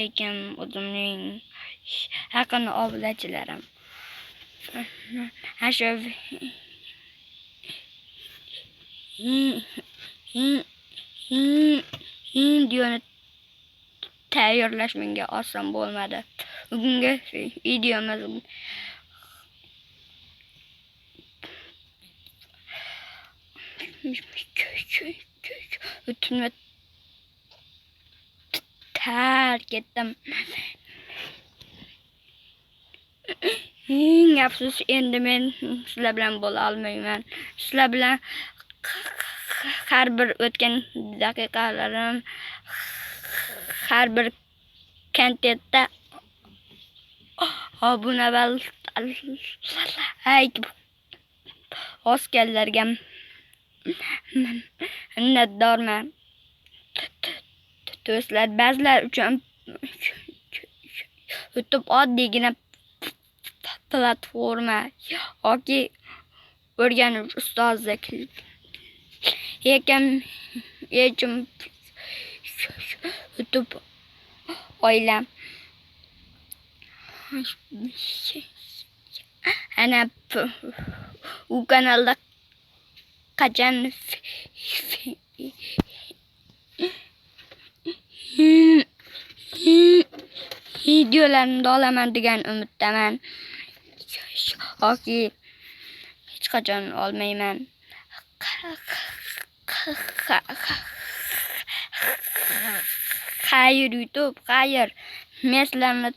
Lekin o'zimning yaqin obunachilarim shu videoni tayyorlash menga oson bo'lmadi. Bugungi videomiz o'tini tark etdim. Afsus, endi men sizlar bilan bo'la olmayman. Sizlar bilan har bir o'tgan daqiqalarim, har bir kontentda obuna va like bosganlarga minnatdorman. Do'stlar, ba'zilar uchun YouTube oddiygina platforma yoki o'rganish ustozlik. Lekin YouTube oilam. Ana u kanalda qachon videolarimni olaman degan umiddaman. Yoki hech qachon olmayman. Xayr YouTube, xayr. Men sizlarni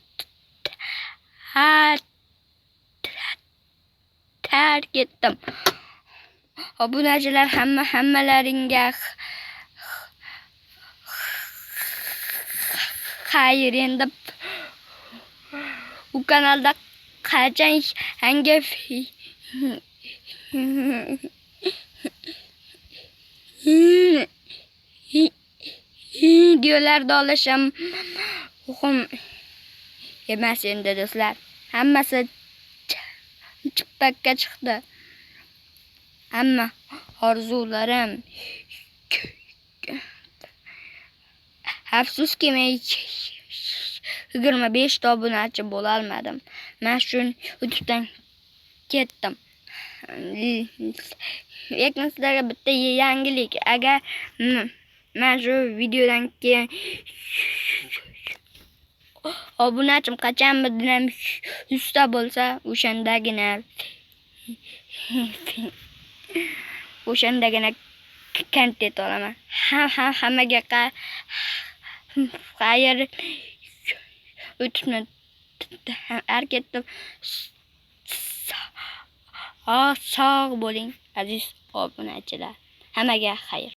tark etdim. Obunachilar hammalaringga xayr. Endi u kanalda qachon yangi videolarda olishim muhim emas endi do'stlar. Hammasi chippakka chiqdi. Hamma orzularim. Afsuski men 25 ta obunachi bo'la olmadim. Men shu YouTubedan ketdim. Lekin sizlarga bitta yangilik. Agar men shu videodan keyin obunachim qachonmidan 100 ta bo'lsa, o'shandagina kontent olaman. Hammaga xayr. O'tibni harakatda sog' bo'ling aziz obunachilar. Hammaga xayr.